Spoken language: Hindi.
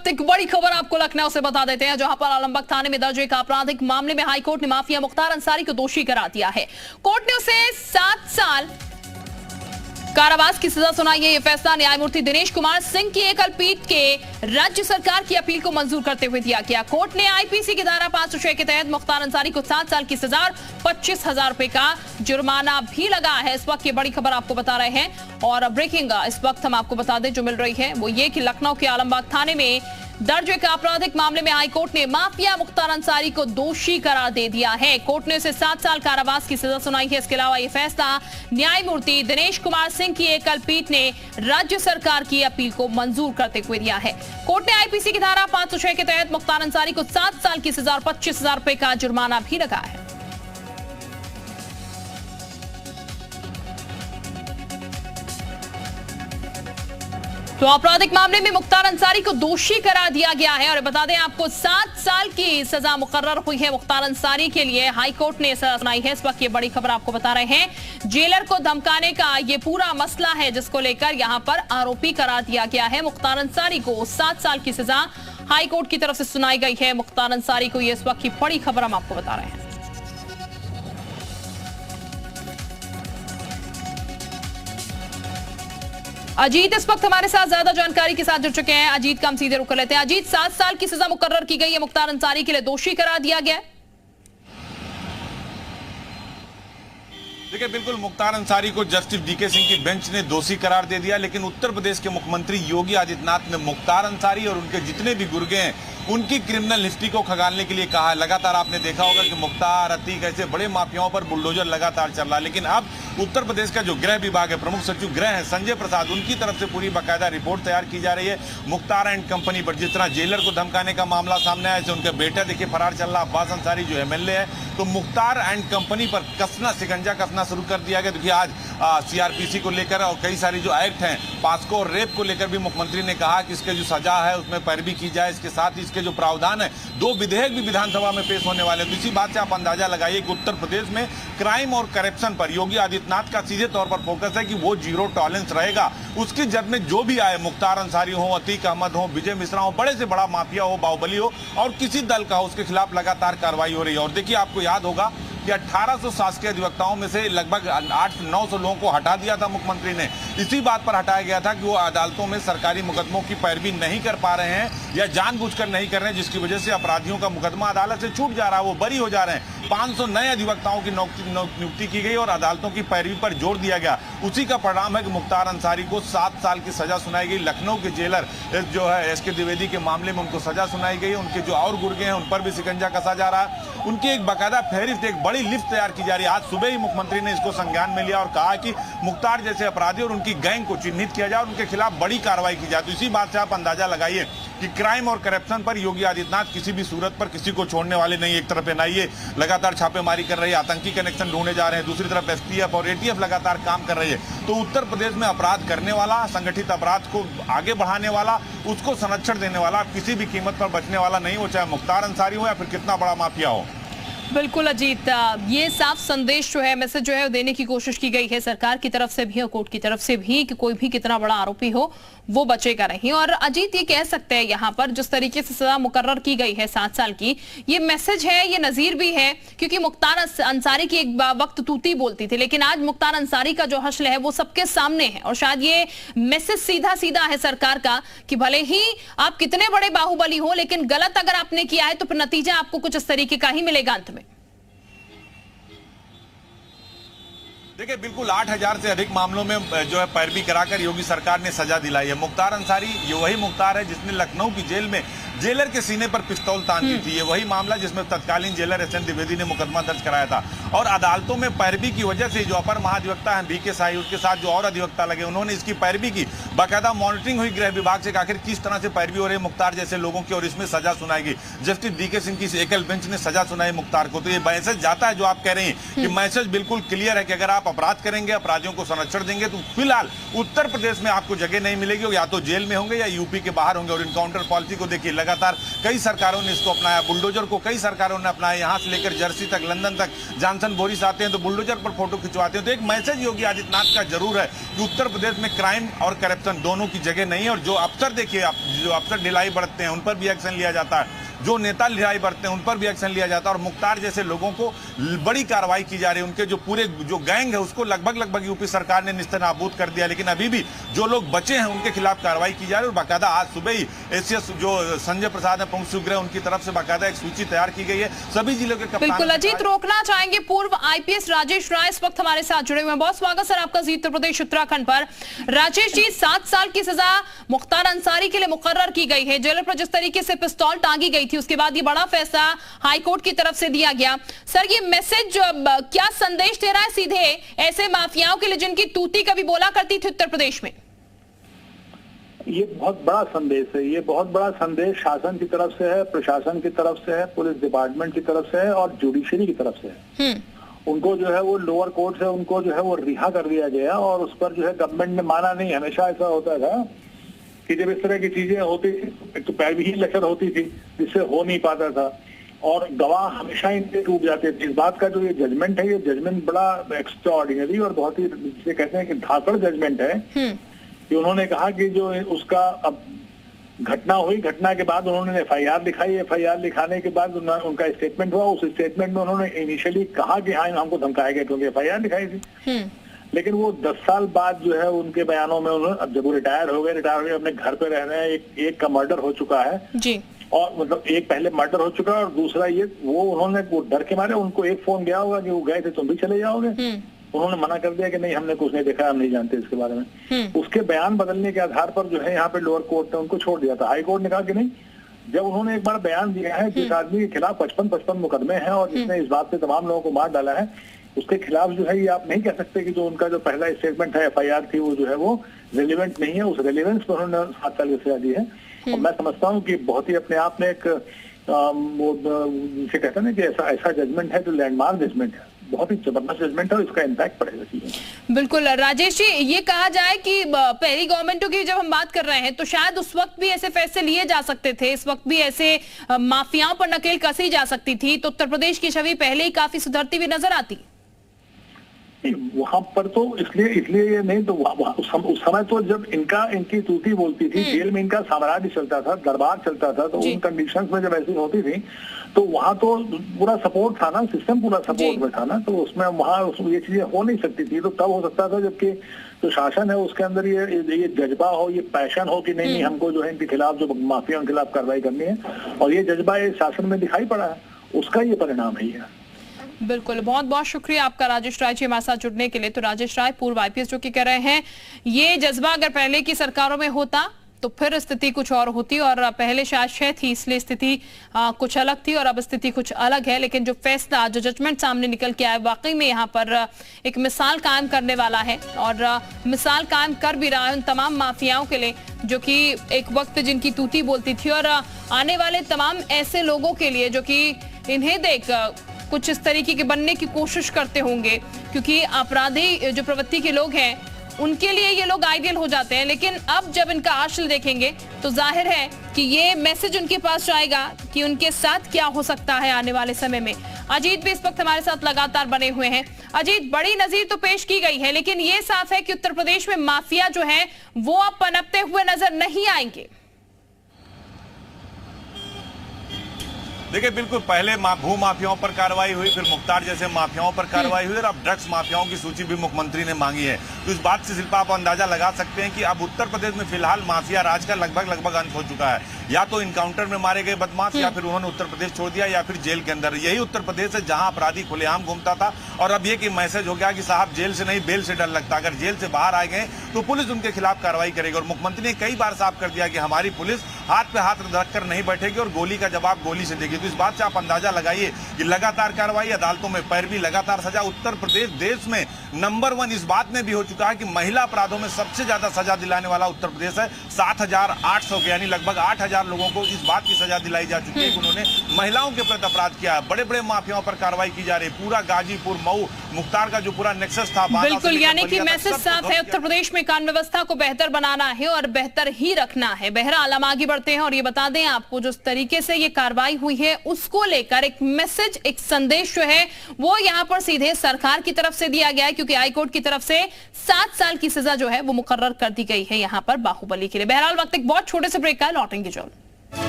वक्त एक बड़ी खबर आपको लखनऊ से बता देते हैं, जहां पर आलमबाग थाने में दर्ज एक आपराधिक मामले में हाईकोर्ट ने माफिया मुख्तार अंसारी को दोषी करार दिया है। कोर्ट ने उसे 7 साल कारावास की सजा सुनाई है। यह फैसला न्यायमूर्ति दिनेश कुमार सिंह की एकल पीठ के राज्य सरकार की अपील को मंजूर करते हुए दिया गया। कोर्ट ने आईपीसी की धारा 506 के तहत मुख्तार अंसारी को 7 साल की सजा और 25,000 रुपए का जुर्माना भी लगा है। इस वक्त ये बड़ी खबर आपको बता रहे हैं और ब्रेकिंग इस वक्त हम आपको बता दें जो मिल रही है वो ये कि लखनऊ के आलमबाग थाने में दर्ज एक आपराधिक मामले में हाईकोर्ट ने माफिया मुख्तार अंसारी को दोषी करार दे दिया है। कोर्ट ने उसे 7 साल कारावास की सजा सुनाई है। इसके अलावा यह फैसला न्यायमूर्ति दिनेश कुमार सिंह की एकल पीठ ने राज्य सरकार की अपील को मंजूर करते हुए दिया है। कोर्ट ने आईपीसी की धारा 506 के तहत मुख्तार अंसारी को 7 साल की सजा और 25,000 रुपए का जुर्माना भी लगा है। तो आपराधिक मामले में मुख्तार अंसारी को दोषी करार दिया गया है और बता दें आपको 7 साल की सजा मुकर्रर हुई है मुख्तार अंसारी के लिए। हाईकोर्ट ने सजा सुनाई है। इस वक्त ये बड़ी खबर आपको बता रहे हैं। जेलर को धमकाने का ये पूरा मसला है जिसको लेकर यहां पर आरोपी करार दिया गया है। मुख्तार अंसारी को 7 साल की सजा हाईकोर्ट की तरफ से सुनाई गई है। मुख्तार अंसारी को ये इस वक्त की बड़ी खबर हम आपको बता रहे हैं। अजीत इस वक्त हमारे साथ ज्यादा जानकारी के साथ जुड़ चुके हैं। अजीत का हम सीधे रुक कर लेते हैं। अजीत, 7 साल की सजा मुकर्रर की गई है, मुख्तार अंसारी के लिए दोषी करार दिया गया है। देखिए, बिल्कुल मुख्तार अंसारी को जस्टिस डीके सिंह की बेंच ने दोषी करार दे दिया, लेकिन उत्तर प्रदेश के मुख्यमंत्री योगी आदित्यनाथ ने मुख्तार अंसारी और उनके जितने भी गुर्गे हैं उनकी क्रिमिनल हिस्ट्री को खंगालने के लिए कहा है। लगातार आपने देखा होगा कि मुख्तार, अतीक, ऐसे बड़े माफियाओं पर बुलडोजर लगातार चल रहा है, लेकिन अब उत्तर प्रदेश का जो गृह विभाग है, प्रमुख सचिव गृह है संजय प्रसाद, उनकी तरफ से पूरी बाकायदा रिपोर्ट तैयार की जा रही है मुख्तार एंड कंपनी पर। जिस तरह जेलर को धमकाने का मामला सामने आया, ऐसे उनका बेटा देखिए फरार चल रहा अब्बास अंसारी जो एमएलए है, तो मुख्तार एंड कंपनी पर कसना, शिकंजा कसना शुरू कर दिया गया। देखिए, आज सीआरपीसी को लेकर और कई सारी जो एक्ट हैं, पास्को और रेप को लेकर भी मुख्यमंत्री ने कहा कि इसके जो सजा है उसमें पैरवी की जाए। इसके साथ ही इसके जो प्रावधान है, 2 विधेयक भी विधानसभा में पेश होने वाले। तो इसी बात से आप अंदाजा लगाइए कि उत्तर प्रदेश में क्राइम और करप्शन पर योगी आदित्यनाथ का सीधे तौर पर फोकस है कि वो जीरो टॉलरेंस रहेगा। उसकी जद में जो भी आए, मुख्तार अंसारी हो, अतीक अहमद हो, विजय मिश्रा हो, बड़े से बड़ा माफिया हो, बाहुबली हो और किसी दल का हो, उसके खिलाफ लगातार कार्रवाई हो रही है। और देखिए, आपको याद होगा कि 1800 शासकीय अधिवक्ताओं में से लगभग 800-900 लोगों को हटा दिया था मुख्यमंत्री ने। इसी बात पर हटाया गया था कि वो अदालतों में सरकारी मुकदमों की पैरवी नहीं कर पा रहे हैं या जानबूझकर नहीं कर रहे हैं, जिसकी वजह से अपराधियों का मुकदमा अदालत से छूट जा रहा है, वो बरी हो जा रहे हैं। 500 नए अधिवक्ताओं की नियुक्ति की गई और अदालतों की पैरवी पर जोर दिया गया। उसी का परिणाम है कि मुख्तार अंसारी को 7 साल की सजा सुनाई गई। लखनऊ के जेलर जो है एसके द्विवेदी के मामले में उनको सजा सुनाई गई। उनके जो और गुर्गे हैं उन पर भी शिकंजा कसा जा रहा है। उनकी एक बाकायदा फहरिस्त, एक बड़ी लिस्ट तैयार की जा रही है। आज सुबह ही मुख्यमंत्री ने इसको संज्ञान में लिया और कहा कि मुख्तार जैसे अपराधी और उनकी गैंग को चिन्हित किया जाए और उनके खिलाफ बड़ी कार्रवाई की जाए। तो इसी बात से आप अंदाजा लगाइए कि क्राइम और करप्शन पर योगी आदित्यनाथ किसी भी सूरत पर किसी को छोड़ने वाले नहीं। एक तरफ एनआईए लगातार छापेमारी कर रही है, आतंकी कनेक्शन ढूंढे जा रहे हैं, दूसरी तरफ एसटीएफ और एटीएफ लगातार काम कर रही है। तो उत्तर प्रदेश में अपराध करने वाला, संगठित अपराध को आगे बढ़ाने वाला, उसको संरक्षण देने वाला, किसी भी कीमत पर बचने वाला नहीं, वो चाहे मुख्तार अंसारी हो या फिर कितना बड़ा माफिया हो। बिल्कुल अजीत, ये साफ संदेश जो है, मैसेज जो है देने की कोशिश की गई है सरकार की तरफ से भी और कोर्ट की तरफ से भी कि कोई भी कितना बड़ा आरोपी हो वो बचेगा नहीं। और अजीत, ये कह सकते हैं यहाँ पर जिस तरीके से सजा मुकर्रर की गई है 7 साल की, ये मैसेज है, ये नजीर भी है, क्योंकि मुख्तार अंसारी की एक वक्त तूती बोलती थी, लेकिन आज मुख्तार अंसारी का जो हश्र है वो सबके सामने है। और शायद ये मैसेज सीधा सीधा है सरकार का कि भले ही आप कितने बड़े बाहुबली हो, लेकिन गलत अगर आपने किया है तो फिर नतीजा आपको कुछ इस तरीके का ही मिलेगा अंत में। देखिए, बिल्कुल 8000 से अधिक मामलों में जो है पैरवी कराकर योगी सरकार ने सजा दिलाई है। मुख्तार अंसारी ये वही मुख्तार है जिसने लखनऊ की जेल में जेलर के सीने पर पिस्तौल तान दी थी। ये वही मामला जिसमें तत्कालीन जेलर एसएन द्विवेदी ने मुकदमा दर्ज कराया था। और अदालतों में पैरवी की वजह से जो अपर महाधिवक्ता हैं बीके साई, उसके साथ जो और अधिवक्ता लगे, उन्होंने इसकी पैरवी की। बाकायदा मॉनिटरिंग हुई गृह विभाग से आखिर किस तरह से पैरवी हो रही है मुख्तार जैसे लोगों की, और इसमें सजा सुनाई गई। जस्टिस डीके सिंह की एकल बेंच ने सजा सुनाई मुख्तार को। तो ये मैसेज जाता है, जो आप कह रहे हैं कि मैसेज बिल्कुल क्लियर है कि अगर आप अपराध करेंगे, अपराधियों को संरक्षण देंगे, तो फिलहाल उत्तर प्रदेश में आपको जगह नहीं मिलेगी, या तो जेल में होंगे या यूपी के बाहर होंगे। और इनकाउंटर पॉलिसी को देखिए, लगातार कई सरकारों ने इसको अपनाया, बुलडोजर को कई सरकारों ने अपनाया, यहां से लेकर जर्सी तक, लंदन तक, जान जॉनसन बोरिस आते हैं तो बुलडोजर पर फोटो खिंचवाते हैं। तो एक मैसेज योगी आदित्यनाथ का जरूर है कि उत्तर प्रदेश में क्राइम और करप्शन दोनों की जगह नहीं है, और जो अफसर देखिए आप, जो अफसर ढिलाई बरतते हैं उन पर भी एक्शन लिया जाता है, जो नेता ढिलाई बरतते हैं उन पर भी एक्शन लिया जाता है, और मुख्तार जैसे लोगों को बड़ी कार्रवाई की जा रही है। उनके जो पूरे जो गैंग है उसको लगभग यूपी सरकार ने निस्तेनाबूद कर दिया, लेकिन अभी भी जो लोग बचे हैं उनके खिलाफ कार्रवाई की जा रही है। और बाकायदा आज सुबह ही एसीएस जो संजय प्रसाद है प्रमुख सचिव गृह, उनकी तरफ से बाकायदा एक सूची तैयार की गई है सभी जिलों के कप्तान। बिल्कुल अजीत, रोकना चाहेंगे पूर्व आईपीएस राजेश राय इस वक्त हमारे साथ जुड़े हुए हैं। बहुत स्वागत सर आपका जी उत्तर प्रदेश उत्तराखंड पर। राजेश जी, 7 साल की सजा मुख्तार अंसारी के लिए मुकर्रर की गई है। जेलर पर जिस तरीके से पिस्तौल टांगी गई थी उसके बाद ये बड़ा फैसला हाईकोर्ट की तरफ से दिया गया। सर, ये मैसेज क्या संदेश दे रहा है सीधे ऐसे माफियाओं के लिए जिनकी तूती कभी बोला करती थी उत्तर प्रदेश में? ये बहुत बड़ा संदेश है। ये बहुत बड़ा संदेश शासन की तरफ से है, प्रशासन की तरफ से है, पुलिस डिपार्टमेंट की तरफ से है और जुडिशरी की तरफ से है। उनको जो है वो लोअर कोर्ट से उनको जो है वो रिहा कर दिया गया, और उस पर जो है गवर्नमेंट ने माना नहीं। हमेशा ऐसा होता था कि जब इस तरह की चीजें होती थी, एक तो पैरवी ही लेक्चर होती थी जिससे हो नहीं पाता था, और गवाह हमेशा इनके टूट जाते थे। इस बात का जो ये जजमेंट है, ये जजमेंट बड़ा एक्स्ट्रा ऑर्डिनरी और बहुत ही, जिसे कहते हैं कि धाकड़ जजमेंट है। कि उन्होंने कहा कि जो उसका अब घटना हुई, घटना के बाद उन्होंने एफआईआर लिखाई, एफआईआर लिखाने के बाद उनका स्टेटमेंट हुआ। उस स्टेटमेंट में उन्होंने इनिशियली कहा कि हाँ हमको धमकाया गया क्योंकि एफआईआर लिखाई थी, लेकिन वो 10 साल बाद जो है उनके बयानों में उन्होंने, अब जब वो रिटायर हो गए अपने घर पे रह रहे हैं, एक का मर्डर हो चुका है जी, और मतलब एक पहले मर्डर हो चुका है और दूसरा ये वो उन्होंने वो डर के मारे उनको एक फोन गया होगा कि वो गए थे तुम भी चले जाओगे, उन्होंने मना कर दिया कि नहीं हमने कुछ नहीं देखा, हम नहीं जानते इसके बारे में। उसके बयान बदलने के आधार पर जो है यहाँ पे लोअर कोर्ट ने उनको छोड़ दिया था। हाई कोर्ट ने कहा कि नहीं, जब उन्होंने एक बार बयान दिया है जिस आदमी के खिलाफ 55 मुकदमे हैं और जिसने इस बात से तमाम लोगों को मार डाला है, उसके खिलाफ जो है ये आप नहीं कह सकते कि जो उनका जो पहला स्टेटमेंट है एफआईआर थी वो जो है वो रेलिवेंट नहीं है। उस रेलिवेंस पर उन्होंने 7 साल की सजा दी है। और मैं समझता हूँ कि बहुत ही अपने आप में एक वो जिसे कहते हैं ना कि ऐसा जजमेंट है जो लैंडमार्क जजमेंट है, बहुत ही जबरदस्त जजमेंट है और इसका इम्पैक्ट पड़ेगा चीजें। बिल्कुल राजेश जी, ये कहा जाए कि पहली गवर्नमेंटों की जब हम बात कर रहे हैं तो शायद उस वक्त भी ऐसे फैसले लिए जा सकते थे, इस वक्त भी ऐसे माफियाओं पर नकेल कसी जा सकती थी, तो उत्तर प्रदेश की छवि पहले ही काफी सुधरती हुई नजर आती। वहां पर तो इसलिए ये नहीं तो उस समय तो जब इनकी तूती बोलती थी, जेल में इनका साम्राज्य चलता था, दरबार चलता था, तो उन कंडीशंस में जब ऐसी होती थी तो वहां तो पूरा सपोर्ट था ना, सिस्टम पूरा सपोर्ट में था ना, तो उसमें वहां ये चीजें हो नहीं सकती थी। तो तब हो सकता था जबकि जो शासन है उसके अंदर ये जज्बा हो, ये पैशन हो कि नहीं हमको जो है इनके खिलाफ जो माफिया उनके खिलाफ कार्रवाई करनी है, और ये जज्बा ये शासन में दिखाई पड़ा है, उसका ये परिणाम है। बिल्कुल, बहुत बहुत शुक्रिया आपका राजेश राय जी हमारे साथ जुड़ने के लिए। तो राजेश राय पूर्व आईपीएस जो कि कह रहे हैं ये जज्बा अगर पहले की सरकारों में होता तो फिर स्थिति कुछ और होती, और पहले शायद 6 थी इसलिए स्थिति कुछ अलग थी और अब स्थिति कुछ अलग है। लेकिन जो फैसला, जो जजमेंट सामने निकल के आया वाकई में यहाँ पर एक मिसाल कायम करने वाला है, और मिसाल कायम कर भी रहा है उन तमाम माफियाओं के लिए जो कि एक वक्त जिनकी तूती बोलती थी, और आने वाले तमाम ऐसे लोगों के लिए जो कि इन्हें देख कुछ इस तरीके के बनने की कोशिश करते होंगे, क्योंकि अपराधी जो प्रवृत्ति के लोग हैं उनके लिए ये लोग आइडियल हो जाते हैं। लेकिन अब जब इनका आश्रय देखेंगे तो जाहिर है कि ये मैसेज उनके पास जाएगा कि उनके साथ क्या हो सकता है आने वाले समय में। अजीत भी इस वक्त हमारे साथ लगातार बने हुए हैं। अजीत, बड़ी नजीर तो पेश की गई है, लेकिन ये साफ है कि उत्तर प्रदेश में माफिया जो है वो अब पनपते हुए नजर नहीं आएंगे। देखिए, बिल्कुल पहले भू माफियाओं पर कार्रवाई हुई, फिर मुख्तार जैसे माफियाओं पर कार्रवाई हुई, और अब ड्रग्स माफियाओं की सूची भी मुख्यमंत्री ने मांगी है। तो इस बात से शिल्पा आप अंदाजा लगा सकते हैं कि अब उत्तर प्रदेश में फिलहाल माफिया राज का लगभग अंत हो चुका है। या तो इनकाउंटर में मारे गए बदमाश, या फिर उन्होंने उत्तर प्रदेश छोड़ दिया, या फिर जेल के अंदर। यही उत्तर प्रदेश है जहां अपराधी खुलेआम घूमता था, और अब ये कि मैसेज हो गया कि साहब जेल से नहीं बेल से डर लगता, अगर जेल से बाहर आ गए तो पुलिस उनके खिलाफ कार्रवाई करेगी। और मुख्यमंत्री ने कई बार साफ कर दिया कि हमारी पुलिस हाथ पे हाथ रखकर नहीं बैठेगी और गोली का जवाब गोली से देगी। तो इस बात से आप अंदाजा लगाइए कि लगातार कार्रवाई, अदालतों में पैरवी, लगातार सजा। उत्तर प्रदेश देश में नंबर 1 इस बात में भी हो चुका है कि महिला अपराधों में सबसे ज्यादा सजा दिलाने वाला उत्तर प्रदेश है। 7,800 के यानी लगभग 8,000 लोगों को इस बात की सजा दिलाई जा चुकी है कि उन्होंने महिलाओं के प्रति अपराध किया है। बड़े बड़े माफियाओं पर कार्रवाई की जा रही है। पूरा गाजीपुर, मऊ, मुख्तार का जो पूरा नेक्सस था, बिल्कुल, यानी कि मैसेज साफ है, उत्तर प्रदेश में कानून व्यवस्था को बेहतर बनाना है और बेहतर ही रखना है। बहरहाल हम आगे बढ़ते बढ़ते हैं और ये बता दें आपको, जिस तरीके से ये कार्रवाई हुई है उसको लेकर एक मैसेज, एक संदेश जो है वो यहां पर सीधे सरकार की तरफ से दिया गया है, क्योंकि हाईकोर्ट की तरफ से 7 साल की सजा जो है वो मुकर्रर कर दी गई है यहां पर बाहुबली के लिए। बहरहाल वक्त एक बहुत छोटे से ब्रेक का, लौटेंगे जल्द।